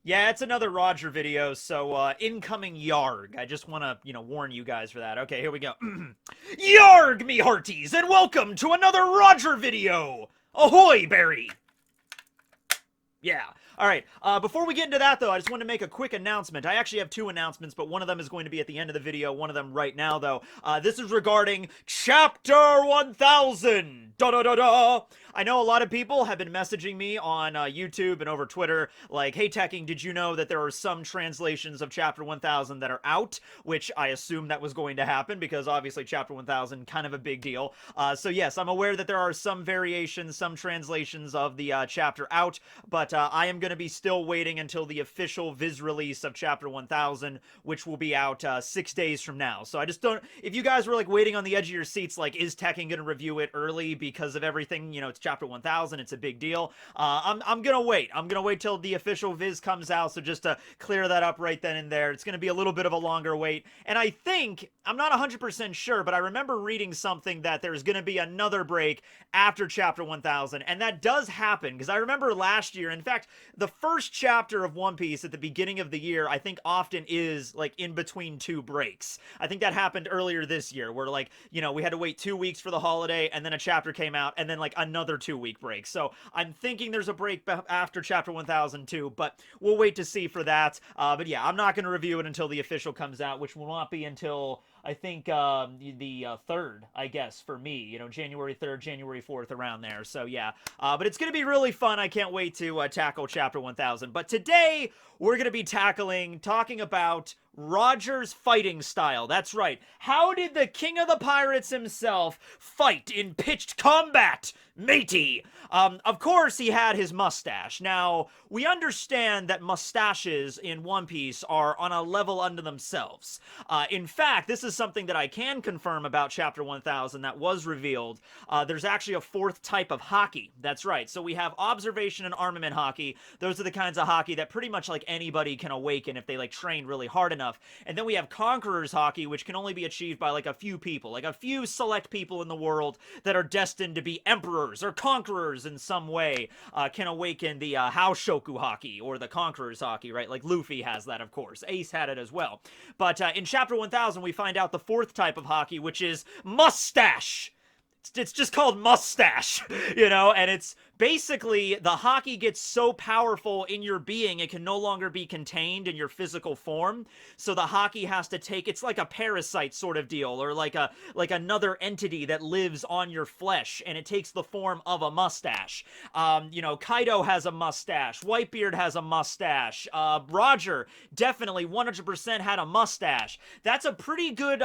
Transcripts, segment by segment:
Yeah, it's another Roger video, so incoming Yarg. I just want to, warn you guys for that. Okay, here we go. Yarg, me hearties, and welcome to another Roger video! Ahoy, Barry! Yeah. All right. Before we get into that, though, I just want to make a quick announcement. I actually have two announcements, but one of them is going to be at the end of the video. One of them right now, though. This is regarding Chapter 1000. Da da da da. I know a lot of people have been messaging me on YouTube and over Twitter, like, "Hey, Tekking, did you know that there are some translations of Chapter 1000 that are out?" Which I assumed that was going to happen because obviously Chapter 1000 kind of a big deal. So yes, I'm aware that there are some variations, some translations of the chapter out, but I am going to be still waiting until the official Viz release of Chapter 1000, which will be out 6 days from now. So I just don't, if you guys were like waiting on the edge of your seats, like, is Tekking going to review it early because of everything, it's Chapter 1000, it's a big deal. I'm going to wait. I'm going to wait till the official Viz comes out, so just to clear that up right then and there, it's going to be a little bit of a longer wait. And I think, I'm not 100% sure, but I remember reading something that there's going to be another break after Chapter 1000, and that does happen, because I remember last year, in fact, the first chapter of One Piece at the beginning of the year, I think often is, like, in between two breaks. I think that happened earlier this year, where, like, we had to wait 2 weeks for the holiday, and then a chapter came out, and then, like, another 2-week break. So I'm thinking there's a break after Chapter 1000 too, but we'll wait to see for that. But yeah, I'm not going to review it until the official comes out, which will not be until, I think, the 3rd, I guess, for me, January 3rd, January 4th, around there. So yeah, but it's going to be really fun. I can't wait to tackle Chapter 1000. But today, we're going to be talking about Roger's fighting style. That's right. How did the King of the Pirates himself fight in pitched combat, matey? Of course, he had his mustache. Now, we understand that mustaches in One Piece are on a level unto themselves. In fact, this is something that I can confirm about Chapter 1000 that was revealed. There's actually a 4th type of Haki. That's right. So we have observation and armament Haki. Those are the kinds of Haki that pretty much like anybody can awaken if they like train really hard enough. And then we have Conqueror's Haki, which can only be achieved by like a few people, like a few select people in the world that are destined to be emperors or conquerors in some way, can awaken the Haoshoku Haki, or the Conqueror's Haki, right? Like Luffy has that, of course. Ace had it as well. But in Chapter 1000, we find out the 4th type of Haki, which is Mustache. It's just called Mustache, and it's basically the Haki gets so powerful in your being, it can no longer be contained in your physical form. So the Haki has to take, it's like a parasite sort of deal, or like another entity that lives on your flesh, and it takes the form of a mustache. Kaido has a mustache. Whitebeard has a mustache. Roger definitely 100% had a mustache. That's a pretty good,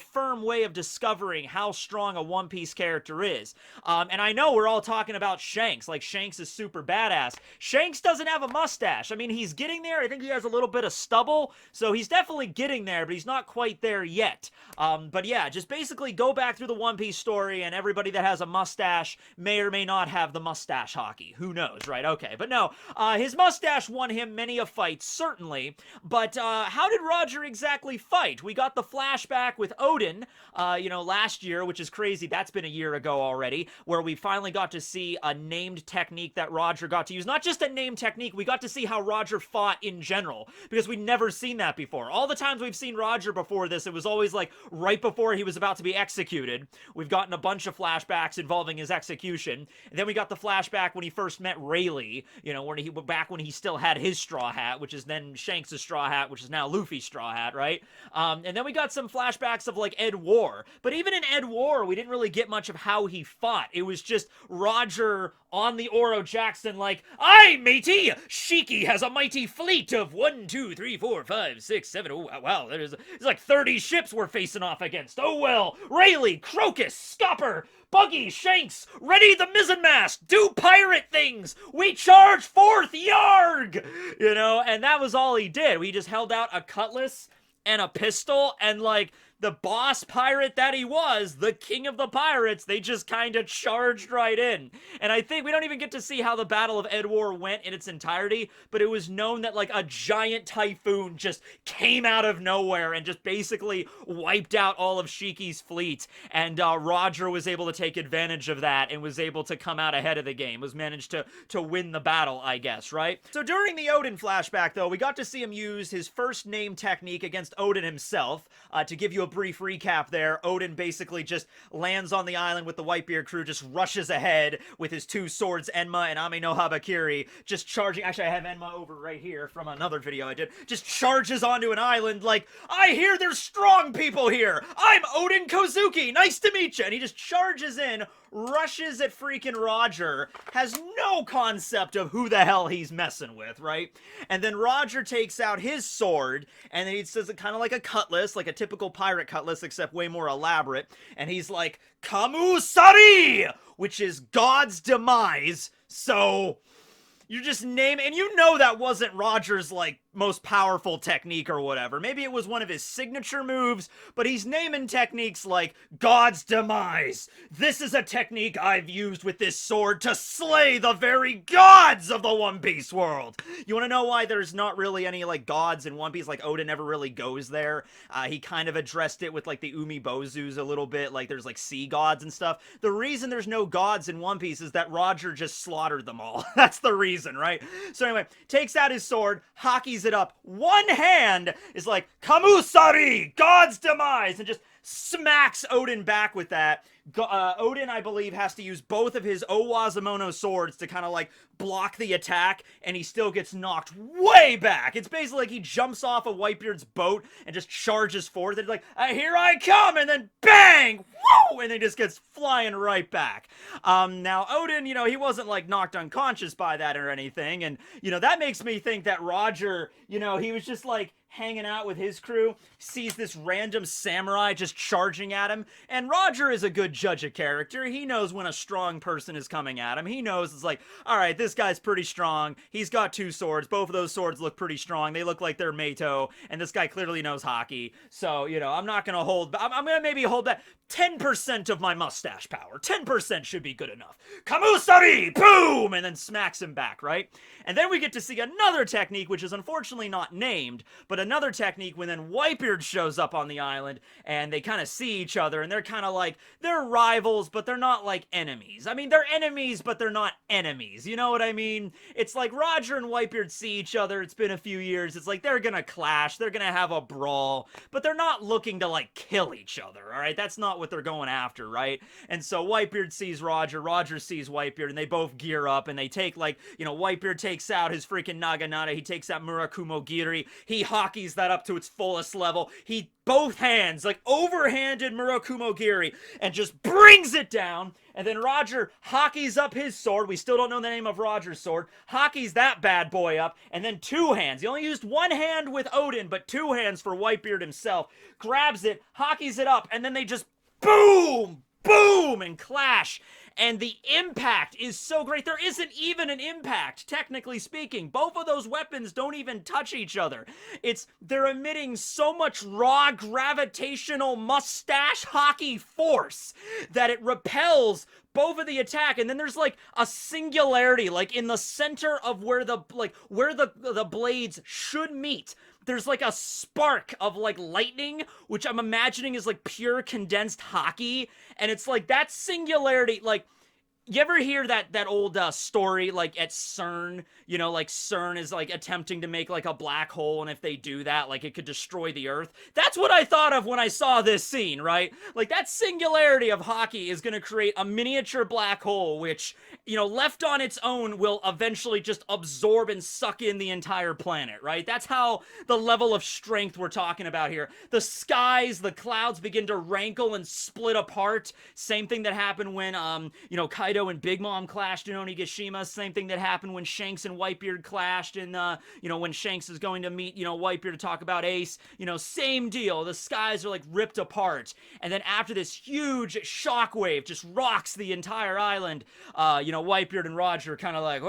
firm way of discovering how strong a One Piece character is. And I know we're all talking about Shanks. Like, Shanks is super badass. Shanks doesn't have a mustache. I mean, he's getting there. I think he has a little bit of stubble, so he's definitely getting there, but he's not quite there yet. But yeah, just basically go back through the One Piece story, and everybody that has a mustache may or may not have the mustache Haki. Who knows, right? Okay, but no, his mustache won him many a fight, certainly, but how did Roger exactly fight? We got the flashback with Odin, last year, which is crazy. That's been a year ago already, where we finally got to see a named technique that Roger got to use. Not just a named technique, we got to see how Roger fought in general, because we'd never seen that before. All the times we've seen Roger before this, it was always like right before he was about to be executed. We've gotten a bunch of flashbacks involving his execution, and then we got the flashback when he first met Rayleigh, when he still had his straw hat, which is then Shanks' straw hat, which is now Luffy's straw hat, right? And then we got some flashbacks of like Ed War, but even in Ed War, we didn't really get much of how he fought. It was just Roger on the Oro Jackson like, "Aye, matey! Shiki has a mighty fleet of 1, 2, 3, 4, 5, 6, 7. Oh, wow, there's like 30 ships we're facing off against. Oh, well. Rayleigh, Crocus, Scupper, Buggy, Shanks, ready the mizzenmast, do pirate things, we charge forth, yarg!" And that was all he did. He just held out a cutlass and a pistol, and like, the boss pirate that he was, the king of the pirates, they just kind of charged right in. And I think we don't even get to see how the Battle of Edwar went in its entirety, but it was known that like a giant typhoon just came out of nowhere and just basically wiped out all of Shiki's fleet. And Roger was able to take advantage of that and was able to come out ahead of the game, was managed to win the battle, I guess, right? So during the Odin flashback, though, we got to see him use his first name technique against Odin himself. To give you a brief recap there, Odin basically just lands on the island with the Whitebeard crew, just rushes ahead with his two swords, Enma and Ame no Habakiri, just charging. Actually, I have Enma over right here from another video I did. Just charges onto an island like, I hear there's strong people here! I'm Odin Kozuki! Nice to meet you! And he just charges in, rushes at freaking Roger, has no concept of who the hell he's messing with, right? And then Roger takes out his sword, and then he says it kind of like a cutlass, like a typical pirate cutlass, except way more elaborate, and he's like, Kamusari! Which is God's demise, so you just name it, and you know that wasn't Roger's, like, most powerful technique or whatever. Maybe it was one of his signature moves, but he's naming techniques like God's demise. This is a technique I've used with this sword to slay the very gods of the One Piece world. You want to know why there's not really any, like, gods in One Piece? Like, Oda never really goes there. He kind of addressed it with, like, the Umibozus a little bit. Like, there's, like, sea gods and stuff. The reason there's no gods in One Piece is that Roger just slaughtered them all. That's the reason, right? So anyway, takes out his sword, Haki's it up. One hand is like, Kamusari, God's demise, and just smacks Odin back with that. Odin, I believe, has to use both of his Owazamono swords to kind of like block the attack, and he still gets knocked way back. It's basically like he jumps off of Whitebeard's boat and just charges forward. And like, here I come, and then bang, woo, and then just gets flying right back. Now Odin, you know, he wasn't like knocked unconscious by that or anything, and you know that makes me think that Roger, you know, he was just like hanging out with his crew, sees this random samurai just charging at him, and Roger is a good judge of character. He knows when a strong person is coming at him. He knows it's like, all right, this guy's pretty strong. He's got two swords. Both of those swords look pretty strong. They look like they're Meito, and this guy clearly knows Haki. So, you know, I'm not going to hold, I'm going to maybe hold back 10% of my mustache power. 10% should be good enough. Kamusari! Boom! And then smacks him back, right? And then we get to see another technique, which is unfortunately not named, but another technique when then Whitebeard shows up on the island, and they kind of see each other, and they're kind of like, they're rivals, but they're not like enemies. I mean, they're enemies, but they're not enemies. You know what I mean? It's like Roger and Whitebeard see each other. It's been a few years. It's like they're gonna clash. They're gonna have a brawl, but they're not looking to like kill each other, all right? That's not what they're going after, right? And so Whitebeard sees Roger. Roger sees Whitebeard, and they both gear up, and they take like, you know, Whitebeard takes out his freaking Naginata. He takes out Murakumo Giri. He Hakis that up to its fullest level. He both hands, like overhanded Murakumo Giri, and just brings it down. And then Roger Hakis up his sword. We still don't know the name of Roger's sword. Hakis that bad boy up, and then two hands. He only used one hand with Odin, but two hands for Whitebeard himself. Grabs it, Hakis it up, and then they just boom, boom, and clash. And the impact is so great. There isn't even an impact, technically speaking. Both of those weapons don't even touch each other. They're emitting so much raw gravitational mustache Haki force that it repels both of the attack, and then there's like a singularity, like in the center of where the blades should meet. There's like a spark of like lightning, which I'm imagining is like pure condensed Haki, and it's like that singularity, like, you ever hear that old story, like, at CERN? You know, like, CERN is, like, attempting to make, like, a black hole, and if they do that, like, it could destroy the Earth. That's what I thought of when I saw this scene, right? Like, that singularity of Haki is gonna create a miniature black hole, which, you know, left on its own, will eventually just absorb and suck in the entire planet, right? That's how the level of strength we're talking about here. The skies, the clouds begin to rankle and split apart. Same thing that happened when, you know, Kaido and Big Mom clashed in Onigashima. Same thing that happened when Shanks and Whitebeard clashed in, you know, when Shanks is going to meet, you know, Whitebeard to talk about Ace. You know, same deal. The skies are, like, ripped apart. And then after this huge shockwave just rocks the entire island, you know, Whitebeard and Roger are kind of like,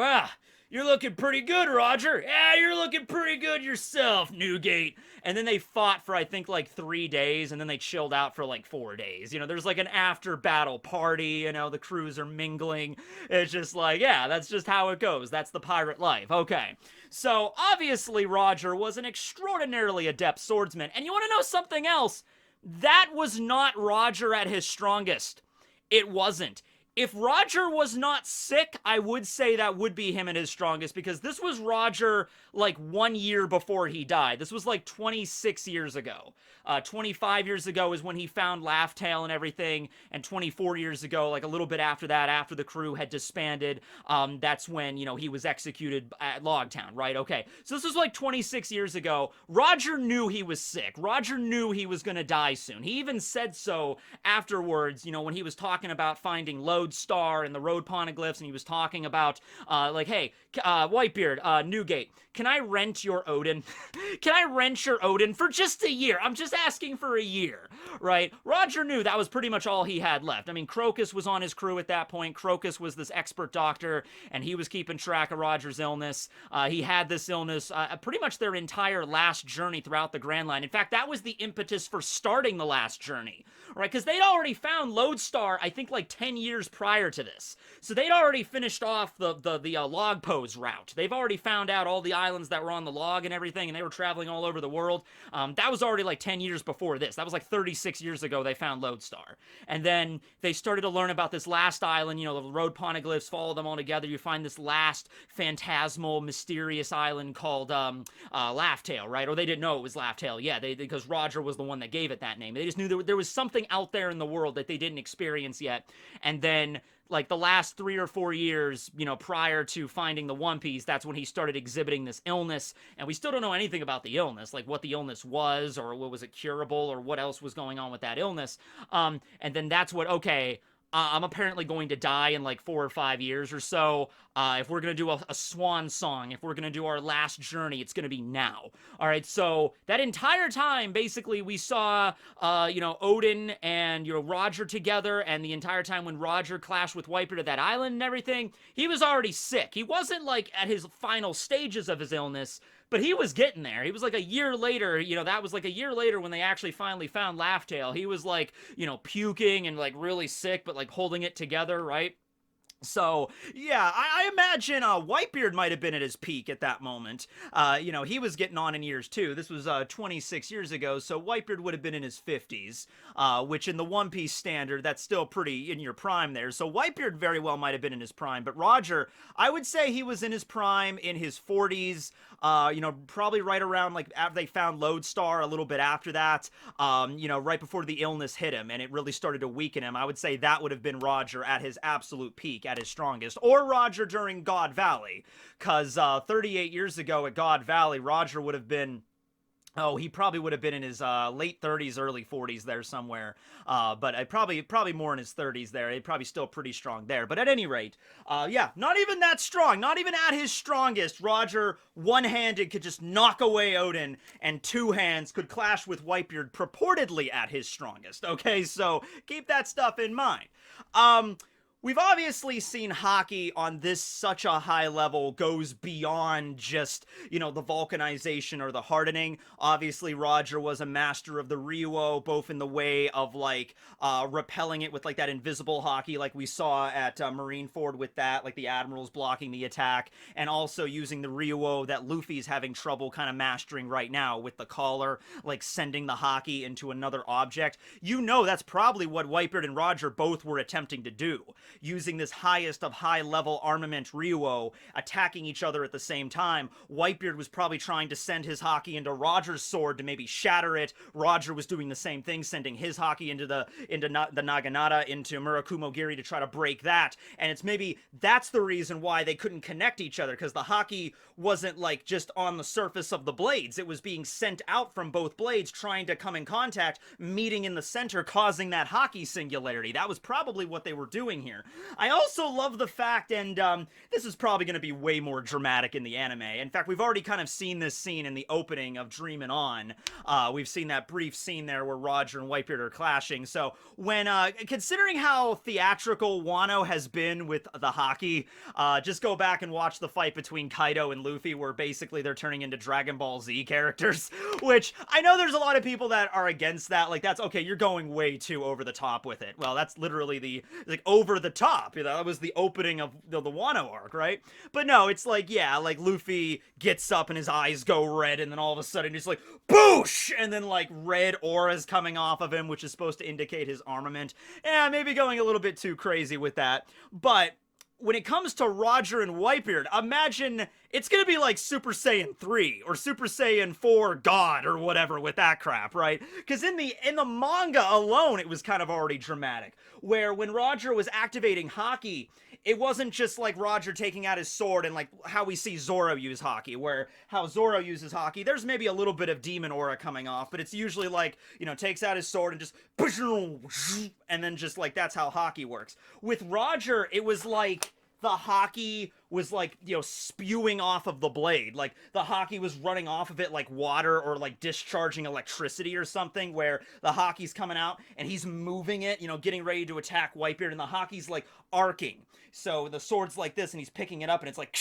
You're looking pretty good, Roger. Yeah, you're looking pretty good yourself, Newgate. And then they fought for, I think, like 3 days, and then they chilled out for like 4 days. There's like an after battle party, the crews are mingling. It's just like, yeah, that's just how it goes. That's the pirate life. Okay. So, obviously, Roger was an extraordinarily adept swordsman. And you want to know something else? That was not Roger at his strongest. It wasn't. If Roger was not sick, I would say that would be him at his strongest, because this was Roger like 1 year before he died. This was like 26 years ago. 25 years ago is when he found Laugh Tale and everything, and 24 years ago, like a little bit after that, after the crew had disbanded, that's when, he was executed at Logtown, right? Okay, so this was like 26 years ago. Roger knew he was sick. Roger knew he was gonna die soon. He even said so afterwards, when he was talking about finding Lodestar and the road poneglyphs, and he was talking about, like, hey, Whitebeard, Newgate, can I rent your Odin? Can I rent your Odin for just a year? I'm just asking for a year, right? Roger knew that was pretty much all he had left. I mean, Crocus was on his crew at that point. Crocus was this expert doctor, and he was keeping track of Roger's illness. He had this illness pretty much their entire last journey throughout the Grand Line. In fact, that was the impetus for starting the last journey, right? Because they'd already found Lodestar, I think, like 10 years prior to this. So they'd already finished off the log pose route. They've already found out all the islands that were on the log and everything, and they were traveling all over the world. That was already like 10 years before this. That was like 36 years ago they found Lodestar. And then they started to learn about this last island, the road poneglyphs, follow them all together. You find this last phantasmal, mysterious island called Laugh Tale, right? Or they didn't know it was Laugh Tale. Yeah, because Roger was the one that gave it that name. They just knew there was something out there in the world that they didn't experience yet. And then, like, the last 3 or 4 years, prior to finding the One Piece, that's when he started exhibiting this illness, and we still don't know anything about the illness, like what the illness was, or was it curable, or what else was going on with that illness. And then that's what, okay, I'm apparently going to die in like 4 or 5 years or so. If we're going to do a swan song, if we're going to do our last journey, it's going to be now. All right, so that entire time, basically, we saw, Odin and, Roger together, and the entire time when Roger clashed with Whitebeard at that island and everything, he was already sick. He wasn't, like, at his final stages of his illness, but he was getting there. He was like a year later, that was like a year later when they actually finally found Laugh Tale. He was like, puking and like really sick, but like holding it together, right? So, yeah, I imagine Whitebeard might have been at his peak at that moment. He was getting on in years too. This was 26 years ago, so Whitebeard would have been in his 50s, which in the One Piece standard, that's still pretty in your prime there. So Whitebeard very well might have been in his prime, but Roger, I would say he was in his prime in his 40s, probably right around, like, after they found Lodestar, a little bit after that, right before the illness hit him, and it really started to weaken him. I would say that would have been Roger at his absolute peak, at his strongest, or Roger during God Valley, because 38 years ago at God Valley, Roger would have been, he probably would have been in his late 30s, early 40s there somewhere, but probably more in his 30s there. He'd probably still pretty strong there, but at any rate, yeah, not even that strong, not even at his strongest. Roger, one-handed, could just knock away Odin, and two hands could clash with Whitebeard purportedly at his strongest, okay? So keep that stuff in mind. We've obviously seen Haki on this such a high level goes beyond just, the vulcanization or the hardening. Obviously, Roger was a master of the Ryuo, both in the way of, like, repelling it with, like, that invisible Haki, like we saw at Marineford with that, like the Admirals blocking the attack, and also using the Ryuo that Luffy's having trouble kind of mastering right now with the collar, like sending the Haki into another object. That's probably what Whitebeard and Roger both were attempting to do. Using this highest of high-level armament Ryuo, attacking each other at the same time. Whitebeard was probably trying to send his Haki into Roger's sword to maybe shatter it. Roger was doing the same thing, sending his Haki into the Naginata, into Murakumo Giri to try to break that. And it's maybe that's the reason why they couldn't connect each other, because the Haki wasn't, like, just on the surface of the blades. It was being sent out from both blades, trying to come in contact, meeting in the center, causing that Haki singularity. That was probably what they were doing here. honor. I also love the fact, and this is probably going to be way more dramatic in the anime. In fact, we've already kind of seen this scene in the opening of Dreamin' On. We've seen that brief scene there where Roger and Whitebeard are clashing. So when, considering how theatrical Wano has been with the Haki, just go back and watch the fight between Kaido and Luffy, where basically they're turning into Dragon Ball Z characters, which I know there's a lot of people that are against that. Like, that's okay, you're going way too over the top with it. Well, that's literally the, like, over the top. You know, that was the opening of the Wano arc, right? But no, it's like, yeah, like Luffy gets up and his eyes go red, and then all of a sudden he's like, boosh! And then like red auras coming off of him, which is supposed to indicate his armament. Yeah, maybe going a little bit too crazy with that. But when it comes to Roger and Whitebeard, imagine it's gonna be like Super Saiyan 3 or Super Saiyan 4 God or whatever with that crap, right? Because in the manga alone, it was kind of already dramatic. Where when Roger was activating Haki, it wasn't just like Roger taking out his sword and like how we see Zoro use Haki, where how Zoro uses Haki, there's maybe a little bit of demon aura coming off, but it's usually like, you know, takes out his sword and just, and then just like, that's how Haki works. With Roger, it was like, the Haki was like, you know, spewing off of the blade. Like, the Haki was running off of it like water or like discharging electricity or something, where the Haki's coming out and he's moving it, you know, getting ready to attack Whitebeard, and the Haki's like arcing. So the sword's like this and he's picking it up and it's like,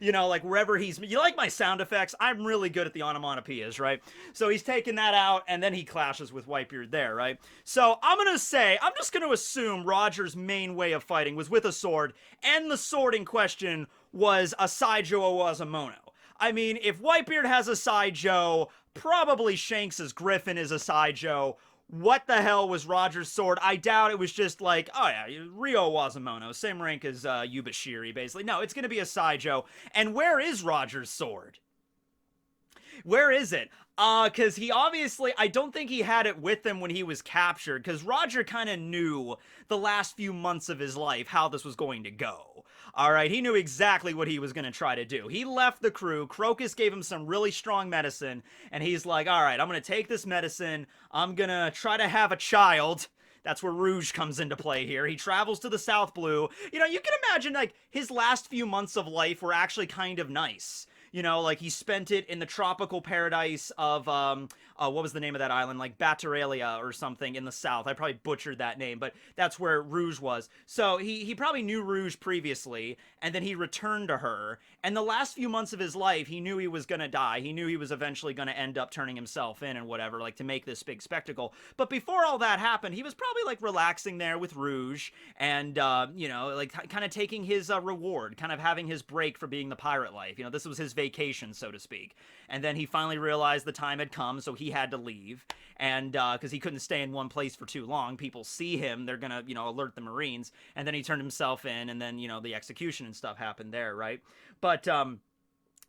you know, like wherever he's, you like my sound effects? I'm really good at the onomatopoeias, right? So he's taking that out, and then he clashes with Whitebeard there, right? So I'm just gonna assume Roger's main way of fighting was with a sword, and the sword in question was a Saijo Owazamono. I mean, if Whitebeard has a Saijo, probably Shanks' Griffin is a Saijo. What the hell was Roger's sword? I doubt it was just like, oh yeah, Ryo Wazamono, same rank as Yubashiri, basically. No, it's gonna be a Saijo. And where is Roger's sword? Where is it? Because he obviously, I don't think he had it with him when he was captured, because Roger kind of knew the last few months of his life how this was going to go. Alright, he knew exactly what he was going to try to do. He left the crew, Crocus gave him some really strong medicine, and he's like, alright, I'm going to take this medicine, I'm going to try to have a child. That's where Rouge comes into play here. He travels to the South Blue. You know, you can imagine, like, his last few months of life were actually kind of nice. You know, like, he spent it in the tropical paradise of, what was the name of that island? Like, Bataralia or something in the south. I probably butchered that name, but that's where Rouge was. So, he probably knew Rouge previously, and then he returned to her. And the last few months of his life, he knew he was gonna die. He knew he was eventually gonna end up turning himself in and whatever, like, to make this big spectacle. But before all that happened, he was probably, like, relaxing there with Rouge, and, you know, like, kind of taking his reward, kind of having his break for being the pirate life. You know, this was his vacation, so to speak. And then he finally realized the time had come, so he had to leave. And because he couldn't stay in one place for too long, people see him, they're gonna, you know, alert the Marines. And then he turned himself in, and then, you know, the execution and stuff happened there, right? But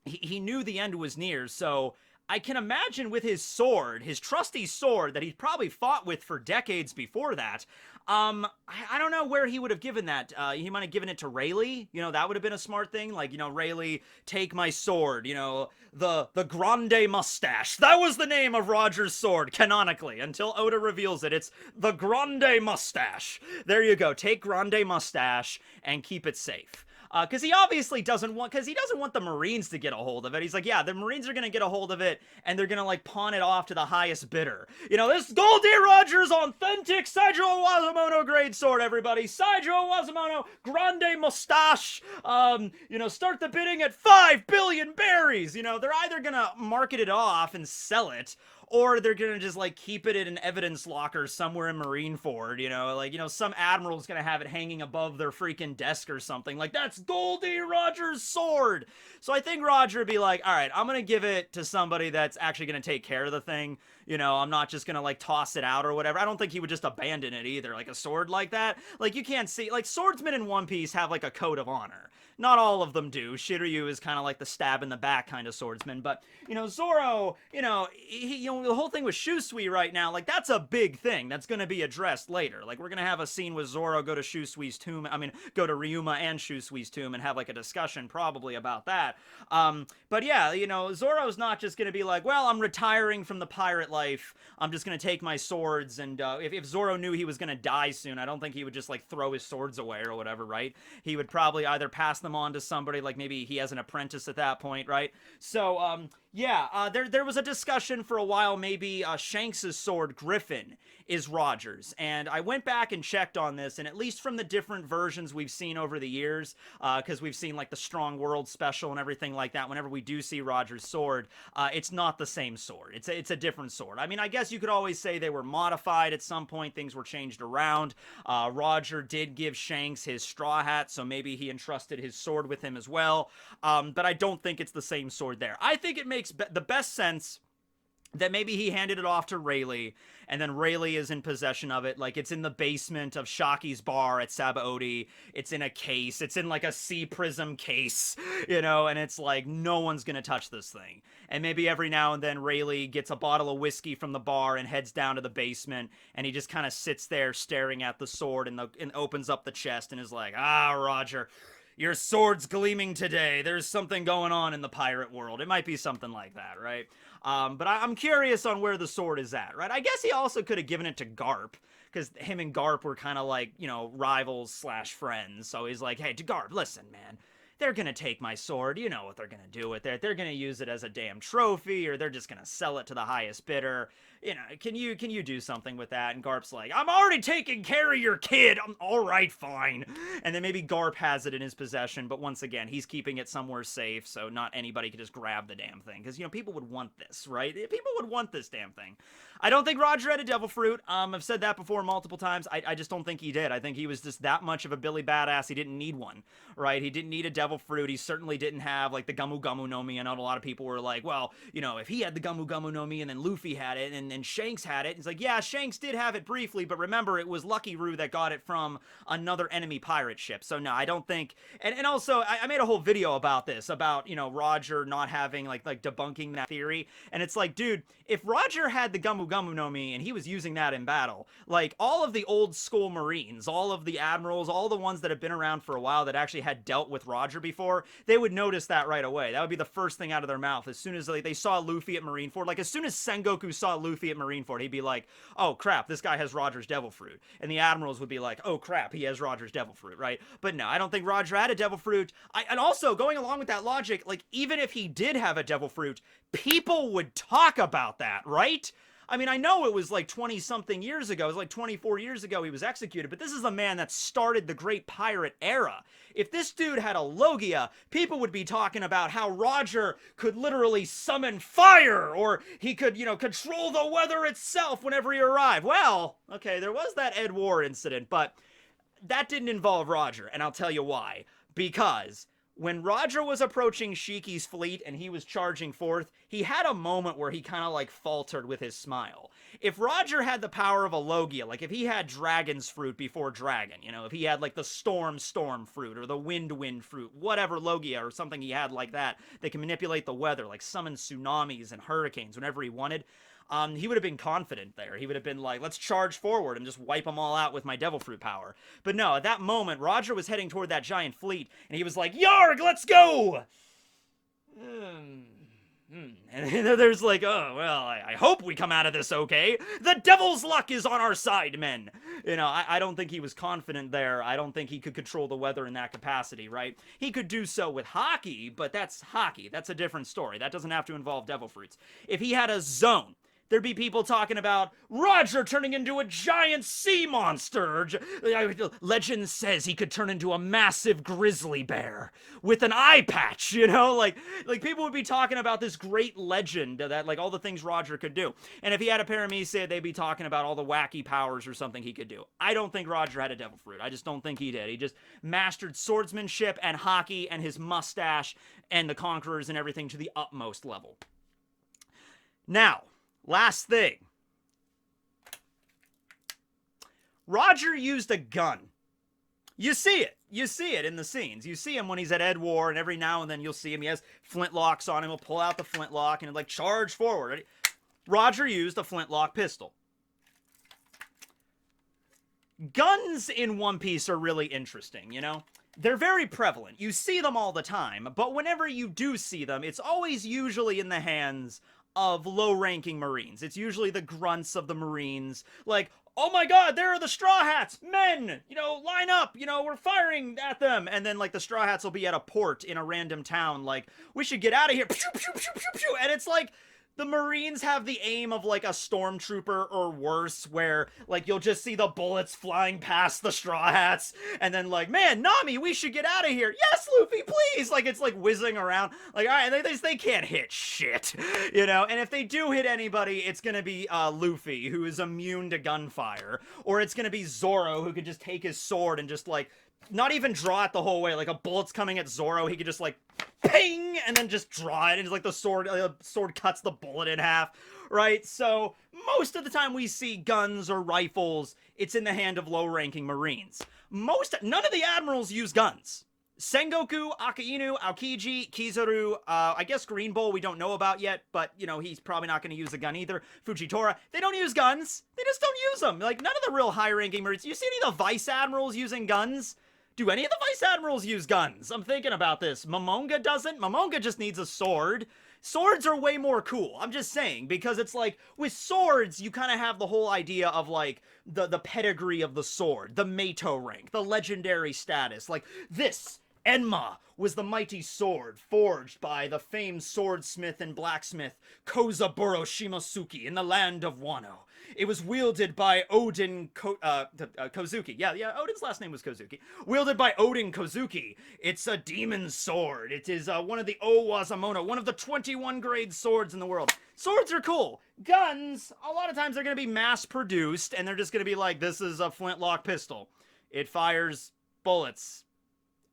he knew the end was near, so I can imagine with his sword, his trusty sword that he probably fought with for decades before that, I don't know where he would have given that. He might have given it to Rayleigh. You know, that would have been a smart thing. Like, you know, Rayleigh, take my sword. You know, the Grande Mustache. That was the name of Roger's sword, canonically. Until Oda reveals it, it's the Grande Mustache. There you go. Take Grande Mustache and keep it safe. Because he obviously doesn't want the Marines to get a hold of it. He's like, yeah, the Marines are going to get a hold of it, and they're going to, like, pawn it off to the highest bidder. You know, this Goldie Rogers authentic Saijo Owazamono grade sword, everybody. Saijo Owazamono Grande Mustache. You know, start the bidding at 5 billion berries. You know, they're either going to market it off and sell it, or they're gonna just, like, keep it in an evidence locker somewhere in Marineford, you know? Like, you know, some admiral's gonna have it hanging above their freaking desk or something. Like, that's Goldie Rogers' sword! So I think Roger would be like, alright, I'm gonna give it to somebody that's actually gonna take care of the thing. You know, I'm not just gonna, like, toss it out or whatever. I don't think he would just abandon it either. Like, a sword like that? Like, you can't see... Like, swordsmen in One Piece have, like, a code of honor. Not all of them do. Shiryu is kind of like the stab in the back kind of swordsman, but, Zoro, the whole thing with Shusui right now, like, that's a big thing that's going to be addressed later. Like, we're going to have a scene with Zoro go to Shusui's tomb, go to Ryuma and Shusui's tomb and have, like, a discussion probably about that. But yeah, Zoro's not just going to be like, well, I'm retiring from the pirate life, I'm just going to take my swords, and if Zoro knew he was going to die soon, I don't think he would just, like, throw his swords away or whatever, right? He would probably either pass them on to somebody, like maybe he has an apprentice at that point, right? So, there was a discussion for a while, maybe Shanks' sword, Griffin, is Roger's. And I went back and checked on this, and at least from the different versions we've seen over the years, because we've seen like the Strong World special and everything like that, whenever we do see Roger's sword, it's not the same sword. It's a different sword. I mean, I guess you could always say they were modified at some point, things were changed around. Roger did give Shanks his straw hat, so maybe he entrusted his sword with him as well. But I don't think it's the same sword there. I think it makes the best sense that maybe he handed it off to Rayleigh, and then Rayleigh is in possession of it. Like, it's in the basement of Shaki's bar at Sabaody. It's in a case. It's in, like, a Sea Prism case, and it's like, no one's gonna touch this thing. And maybe every now and then Rayleigh gets a bottle of whiskey from the bar and heads down to the basement, and he just kind of sits there staring at the sword and opens up the chest and is like, Roger, your sword's gleaming today. There's something going on in the pirate world. It might be something like that, right? But I'm curious on where the sword is at, right? I guess he also could have given it to Garp, because him and Garp were kind of like, rivals / friends. So he's like, hey, to Garp, listen, man. They're gonna take my sword, you know what they're gonna do with it. They're gonna use it as a damn trophy, or they're just gonna sell it to the highest bidder. Can you do something with that? And Garp's like, I'm already taking care of your kid. All right, fine. And then maybe Garp has it in his possession, but once again, he's keeping it somewhere safe, so not anybody can just grab the damn thing. Because, people would want this, right? People would want this damn thing. I don't think Roger had a devil fruit. I've said that before multiple times. I just don't think he did. I think he was just that much of a Billy Badass. He didn't need one, right? He didn't need a devil fruit. He certainly didn't have, like, the Gamu Gamu no Mi. I know a lot of people were like, well, if he had the Gamu Gamu no Mi and then Luffy had it and Shanks had it, it's like, yeah, Shanks did have it briefly, but remember, it was Lucky Roo that got it from another enemy pirate ship. So no, I don't think, and also, I made a whole video about this, about, Roger not having, like debunking that theory, and it's like, dude, if Roger had the Gamu Gamu no Mi and he was using that in battle, like, all of the old school Marines, all of the admirals, all the ones that have been around for a while that actually had dealt with Roger before, they would notice that right away. That would be the first thing out of their mouth as soon as they saw Luffy at Marineford. Like, as soon as Sengoku saw Luffy at Marineford, he'd be like, oh crap, this guy has Roger's devil fruit. And the admirals would be like, oh crap, he has Roger's devil fruit, right? But no, I don't think Roger had a devil fruit. And also, going along with that logic, like, even if he did have a devil fruit, people would talk about that, right? I mean, I know it was like 20-something years ago. It was like 24 years ago he was executed, but this is the man that started the Great Pirate Era. If this dude had a Logia, people would be talking about how Roger could literally summon fire, or he could, control the weather itself whenever he arrived. Well, okay, there was that Ed War incident, but that didn't involve Roger, and I'll tell you why. Because when Roger was approaching Shiki's fleet and he was charging forth, he had a moment where he kind of like faltered with his smile. If Roger had the power of a Logia, like if he had Dragon's fruit before Dragon, if he had like the Storm fruit or the Wind fruit, whatever Logia or something he had like that can manipulate the weather, like summon tsunamis and hurricanes whenever he wanted, he would have been confident there. He would have been like, let's charge forward and just wipe them all out with my devil fruit power. But no, at that moment, Roger was heading toward that giant fleet, and he was like, Yarg, let's go! And there's like, oh, well, I hope we come out of this okay. The devil's luck is on our side, men. I don't think he was confident there. I don't think he could control the weather in that capacity, right? He could do so with Haki, but that's Haki. That's a different story. That doesn't have to involve devil fruits. If he had a zone, there'd be people talking about Roger turning into a giant sea monster. Legend says he could turn into a massive grizzly bear with an eye patch, Like people would be talking about this great legend that, like, all the things Roger could do. And if he had a Paramecia, they'd be talking about all the wacky powers or something he could do. I don't think Roger had a devil fruit. I just don't think he did. He just mastered swordsmanship and Haki and his mustache and the conquerors and everything to the utmost level. Now, last thing. Roger used a gun. You see it. You see it in the scenes. You see him when he's at Ed War, and every now and then you'll see him. He has flintlocks on him. He'll pull out the flintlock and like charge forward. Roger used a flintlock pistol. Guns in One Piece are really interesting, you know? They're very prevalent. You see them all the time, but whenever you do see them, it's always usually in the hands of low-ranking Marines. It's usually the grunts of the Marines, like, oh my god, there are the Straw Hats! Men! You know, line up! You know, we're firing at them! And then, like, the Straw Hats will be at a port in a random town, like, we should get out of here! And it's like, the Marines have the aim of, like, a stormtrooper or worse, where, like, you'll just see the bullets flying past the Straw Hats, and then, like, man, Nami, we should get out of here! Yes, Luffy, please! Like, it's, like, whizzing around. Like, alright, they can't hit shit, you know? And if they do hit anybody, it's gonna be, Luffy, who is immune to gunfire. Or it's gonna be Zoro, who could just take his sword and just, like, not even draw it the whole way. Like, a bullet's coming at Zoro, he could just, like, ping, and then just draw it, and like the sword cuts the bullet in half, right? So most of the time we see guns or rifles, it's in the hand of low-ranking Marines. None of the admirals use guns. Sengoku, Akainu, Aokiji, Kizaru, I guess Green Bull we don't know about yet, but, you know, he's probably not going to use a gun either. Fujitora, they don't use guns. They just don't use them. Like, none of the real high-ranking Marines. You see any of the Vice Admirals using guns? Do any of the Vice Admirals use guns? I'm thinking about this. Momonga doesn't. Momonga just needs a sword. Swords are way more cool. I'm just saying, because it's like, with swords, you kind of have the whole idea of, like, the pedigree of the sword, the Meito rank, the legendary status. Like, this, Enma, was the mighty sword forged by the famed swordsmith and blacksmith Kozaburo Shimosuke in the land of Wano. It was wielded by Odin Kozuki. Yeah, Odin's last name was Kozuki. Wielded by Odin Kozuki. It's a demon sword. It is one of the Owazamono, one of the 21 grade swords in the world. Swords are cool. Guns, a lot of times they're going to be mass-produced, and they're just going to be like, this is a flintlock pistol. It fires bullets.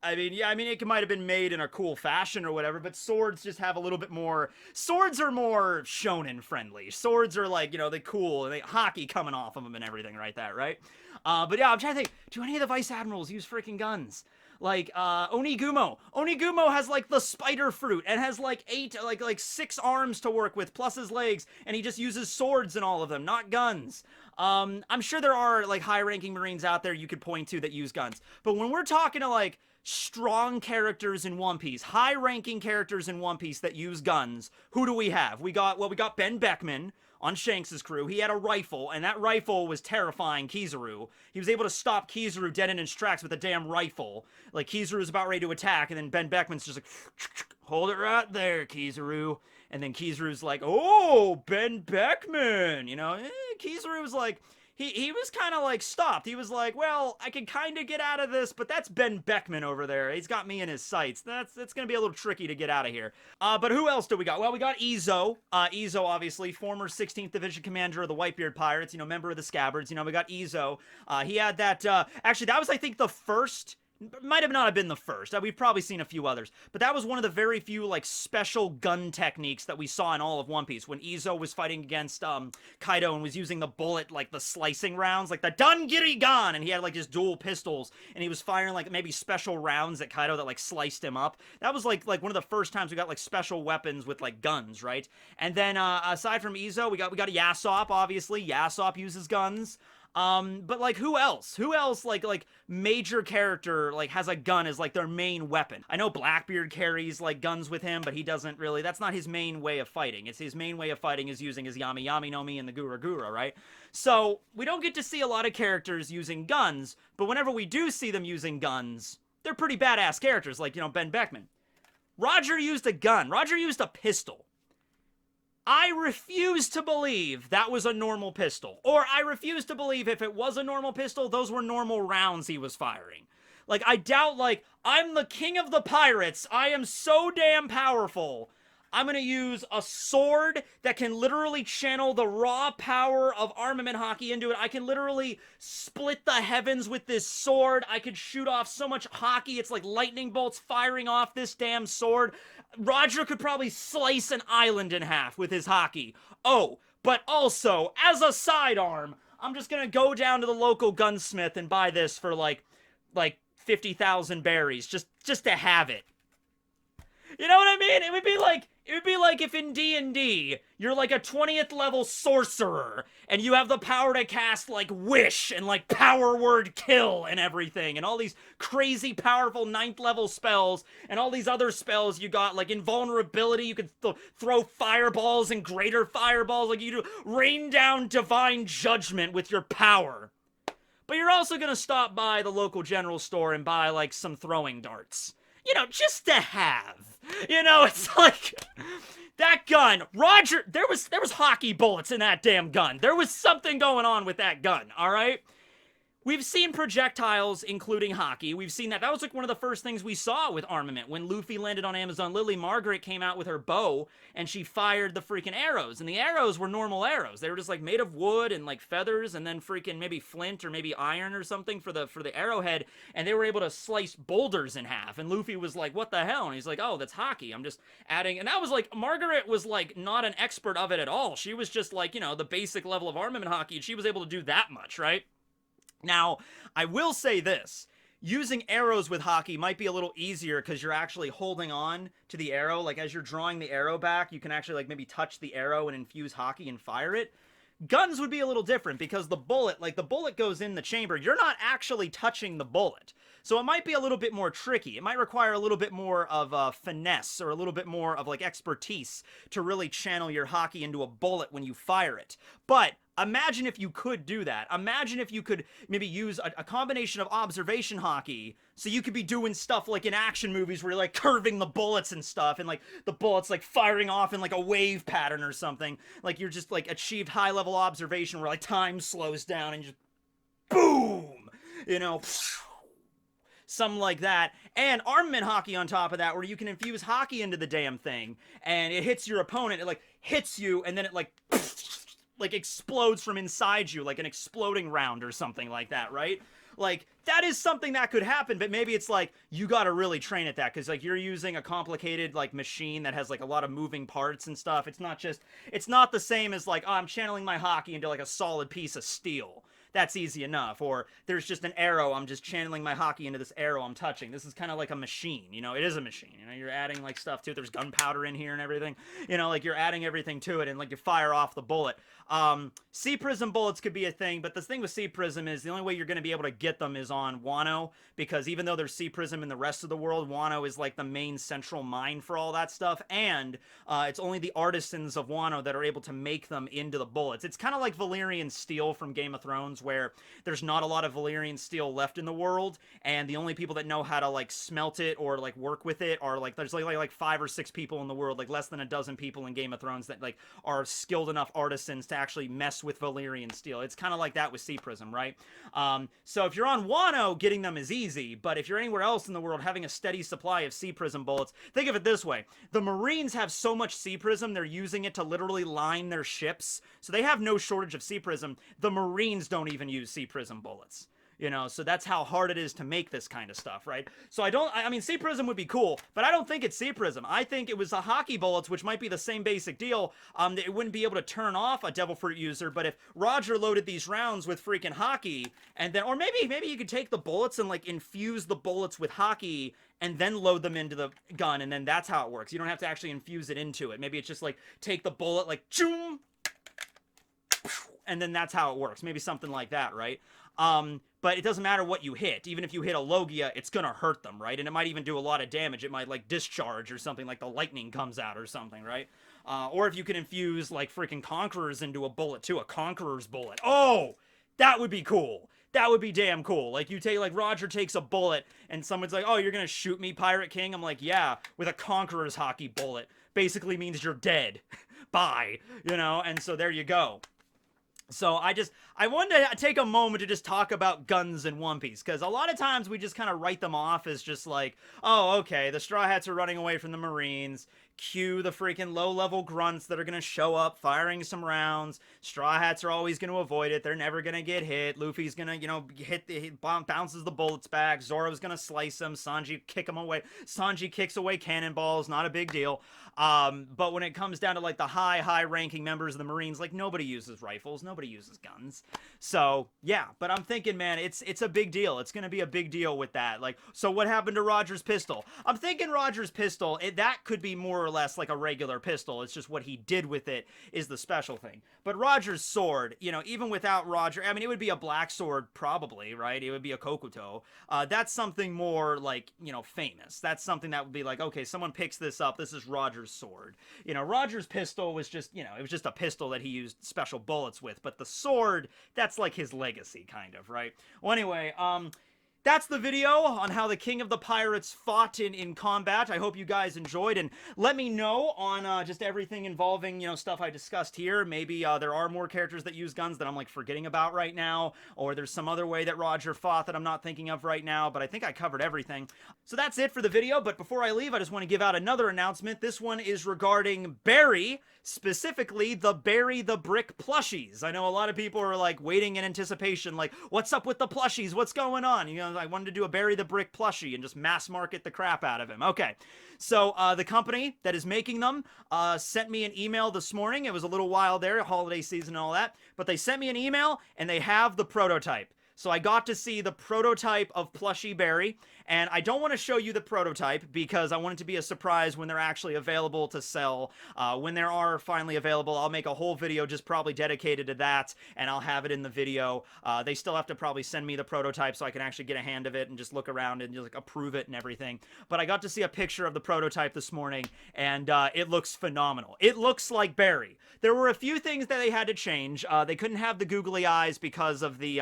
I mean, yeah, it might have been made in a cool fashion or whatever, but swords just have a little bit more... Swords are more shonen-friendly. Swords are, like, you know, they cool, and they Haki coming off of them and everything like that, right? But yeah, I'm trying to think, do any of the Vice Admirals use freaking guns? Like, Onigumo. Onigumo has, like, the spider fruit, and has, like, 6 arms to work with, plus his legs, and he just uses swords in all of them, not guns. I'm sure there are, like, high-ranking Marines out there you could point to that use guns. But when we're talking to, like, strong characters in One Piece, high-ranking characters in One Piece that use guns, who do we have? We got Ben Beckman on Shanks' crew. He had a rifle, and that rifle was terrifying Kizaru. He was able to stop Kizaru dead in his tracks with a damn rifle. Like, Kizaru's about ready to attack, and then Ben Beckman's just like, hold it right there, Kizaru. And then Kizaru's like, oh, Ben Beckman! You know, Kizaru was like... He was kind of, like, stopped. He was like, well, I can kind of get out of this, but that's Ben Beckman over there. He's got me in his sights. That's going to be a little tricky to get out of here. But who else do we got? Well, we got Izo. Izo, obviously, former 16th Division commander of the Whitebeard Pirates, you know, member of the Scabbards. You know, we got Izo. He had that, actually, that was, I think, the first... Might have not have been the first. We've probably seen a few others. But that was one of the very few, like, special gun techniques that we saw in all of One Piece. When Izo was fighting against Kaido and was using the bullet, like, the slicing rounds, like the Dangirigan! And he had, like, his dual pistols. And he was firing, like, maybe special rounds at Kaido that, like, sliced him up. That was, like one of the first times we got, like, special weapons with, like, guns, right? And then, aside from Izo, we got Yasop, obviously. Yasop uses guns. But, like, who else? Who else, like, major character, like, has a gun as, like, their main weapon? I know Blackbeard carries, like, guns with him, but he doesn't really, that's not his main way of fighting. It's his main way of fighting is using his Yami Yami no Mi and the Gura Gura, right? So, we don't get to see a lot of characters using guns, but whenever we do see them using guns, they're pretty badass characters, like, you know, Ben Beckman. Roger used a gun. Roger used a pistol. I refuse to believe that was a normal pistol. Or I refuse to believe if it was a normal pistol, those were normal rounds he was firing. Like, I doubt, like, I'm the king of the pirates. I am so damn powerful. I'm gonna use a sword that can literally channel the raw power of armament Haki into it. I can literally split the heavens with this sword. I could shoot off so much Haki, it's like lightning bolts firing off this damn sword. Roger could probably slice an island in half with his Haki. Oh, but also, as a sidearm, I'm just gonna go down to the local gunsmith and buy this for like 50,000 berries just to have it. You know what I mean? It would be like if in D&D you're like a 20th level sorcerer and you have the power to cast like wish and like power word kill and everything and all these crazy powerful 9th level spells and all these other spells you got like invulnerability, you could throw fireballs and greater fireballs, like you do rain down divine judgment with your power. But you're also gonna stop by the local general store and buy like some throwing darts. You know, just to have. You know, it's like that gun. Roger, there was Haki bullets in that damn gun. There was something going on with that gun, all right? We've seen projectiles, including Haki. We've seen that. That was like one of the first things we saw with armament. When Luffy landed on Amazon Lily, Margaret came out with her bow, and she fired the freaking arrows. And the arrows were normal arrows. They were just like made of wood and like feathers, and then freaking maybe flint or maybe iron or something for the arrowhead. And they were able to slice boulders in half. And Luffy was like, what the hell? And he's like, oh, that's Haki. I'm just adding. And that was like, Margaret was like not an expert of it at all. She was just like, you know, the basic level of armament Haki, and she was able to do that much, right? Now, I will say this. Using arrows with Haki might be a little easier because you're actually holding on to the arrow. Like, as you're drawing the arrow back, you can actually, like, maybe touch the arrow and infuse Haki and fire it. Guns would be a little different because the bullet goes in the chamber. You're not actually touching the bullet. So it might be a little bit more tricky. It might require a little bit more of finesse or a little bit more of, like, expertise to really channel your Haki into a bullet when you fire it. But imagine if you could do that. Imagine if you could maybe use a combination of observation Haki, so you could be doing stuff like in action movies where you're like curving the bullets and stuff, and like the bullets like firing off in like a wave pattern or something. Like you're just like achieved high level observation where like time slows down and just boom, you know, something like that. And armament Haki on top of that, where you can infuse Haki into the damn thing, and it hits your opponent. It like hits you, and then it like explodes from inside you like an exploding round or something like that, right? Like, that is something that could happen, but maybe it's like, you gotta really train at that, because like, you're using a complicated like machine that has like a lot of moving parts and stuff. It's not the same as like, oh, I'm channeling my Haki into like a solid piece of steel. That's easy enough. Or there's just an arrow, I'm just channeling my Haki into this arrow I'm touching. This is kind of like a machine, you know? It is a machine, you know? You're adding like stuff to it. There's gunpowder in here and everything. You know, like you're adding everything to it, and like you fire off the bullet. Sea Prism bullets could be a thing, but the thing with Sea Prism is the only way you're going to be able to get them is on Wano, because even though there's Sea Prism in the rest of the world, Wano is like the main central mine for all that stuff, and it's only the artisans of Wano that are able to make them into the bullets. It's kind of like Valyrian steel from Game of Thrones, where there's not a lot of Valyrian steel left in the world, and the only people that know how to like smelt it or like work with it are like, there's like 5 or 6 people in the world, like less than a dozen people in Game of Thrones that like are skilled enough artisans to actually mess with Valyrian steel. It's kind of like that with Sea Prism, right? So if you're on Wano, getting them is easy, but if you're anywhere else in the world, having a steady supply of Sea Prism bullets, think of it this way. The Marines have so much Sea Prism, they're using it to literally line their ships, so they have no shortage of Sea Prism. The Marines don't even use Sea Prism bullets. You know, so that's how hard it is to make this kind of stuff, right? So I mean, Sea Prism would be cool, but I don't think it's Sea Prism. I think it was the Haki bullets, which might be the same basic deal. It wouldn't be able to turn off a Devil Fruit user, but if Roger loaded these rounds with freaking Haki, and then, or maybe you could take the bullets and like infuse the bullets with Haki, and then load them into the gun, and then that's how it works. You don't have to actually infuse it into it. Maybe it's just like, take the bullet, like, choom, and then that's how it works. Maybe something like that, right? But it doesn't matter what you hit. Even if you hit a Logia, it's gonna hurt them, right? And it might even do a lot of damage. It might, like, discharge or something, like the lightning comes out or something, right? Or if you can infuse, like, freaking Conquerors into a bullet, too. A Conqueror's bullet. Oh! That would be cool. That would be damn cool. Like, you take, like, Roger takes a bullet, and someone's like, oh, you're gonna shoot me, Pirate King? I'm like, yeah, with a Conqueror's Haki bullet. Basically means you're dead. Bye. You know? And so there you go. So I wanted to take a moment to just talk about guns in One Piece, because a lot of times we just kind of write them off as just like, oh, okay, the Straw Hats are running away from the Marines, cue the freaking low-level grunts that are gonna show up firing some rounds. Straw Hats are always gonna avoid it. They're never gonna get hit. Luffy's gonna, you know, bounces the bullets back. Zoro's gonna slice him. Sanji kick him away. Sanji kicks away cannonballs. Not a big deal. But when it comes down to like the high-ranking members of the Marines, like nobody uses rifles. Nobody uses guns. So yeah, but I'm thinking, man, it's a big deal. It's gonna be a big deal with that. Like, so what happened to Roger's pistol? I'm thinking Roger's pistol, that could be more or less like a regular pistol. It's just what he did with it is the special thing. But Roger's sword, you know, even without Roger, I mean, it would be a black sword probably, right? It would be a Kokuto. That's something more like, you know, famous. That's something that would be like, okay, someone picks this up. This is Roger's sword. You know, Roger's pistol was just, you know, it was just a pistol that he used special bullets with. But the sword, that's like his legacy, kind of, right? Well, anyway, that's the video on how the King of the Pirates fought in combat. I hope you guys enjoyed, and let me know on just everything involving, you know, stuff I discussed here. Maybe there are more characters that use guns that I'm like forgetting about right now, or there's some other way that Roger fought that I'm not thinking of right now, but I think I covered everything. So that's it for the video, but before I leave, I just want to give out another announcement. This one is regarding Barry, specifically the Barry the Brick plushies. I know a lot of people are like waiting in anticipation, like, what's up with the plushies? What's going on? You know, I wanted to do a Barry the Brick plushie and just mass market the crap out of him. Okay, so the company that is making them sent me an email this morning. It was a little while there, holiday season and all that, but they sent me an email and they have the prototype. So I got to see the prototype of Plushie Barry, and I don't want to show you the prototype because I want it to be a surprise when they're actually available to sell. When they are finally available, I'll make a whole video just probably dedicated to that, and I'll have it in the video. They still have to probably send me the prototype so I can actually get a hand of it and just look around and just like approve it and everything. But I got to see a picture of the prototype this morning, and it looks phenomenal. It looks like Barry. There were a few things that they had to change. They couldn't have the googly eyes because of the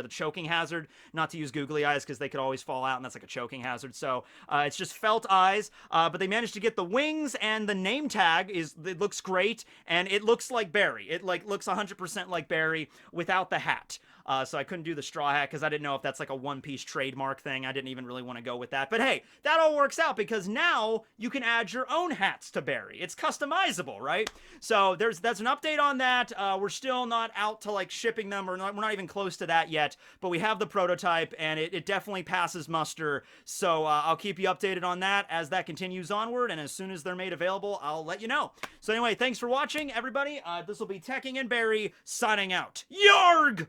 choking hazard. Not to use googly eyes because they could always fall out, and that's like a choking hazard. So it's just felt eyes, but they managed to get the wings, and the name tag it looks great, and it looks like Barry. It like looks 100% like Barry without the hat. So I couldn't do the straw hat because I didn't know if that's like a One Piece trademark thing. I didn't even really want to go with that. But hey, that all works out because now you can add your own hats to Barry. It's customizable, right? So that's an update on that. We're still not out to like shipping them, or we're not even close to that yet. But we have the prototype, and it definitely passes muster. So I'll keep you updated on that as that continues onward. And as soon as they're made available, I'll let you know. So anyway, thanks for watching, everybody. This will be Tekking and Barry signing out. Yarg!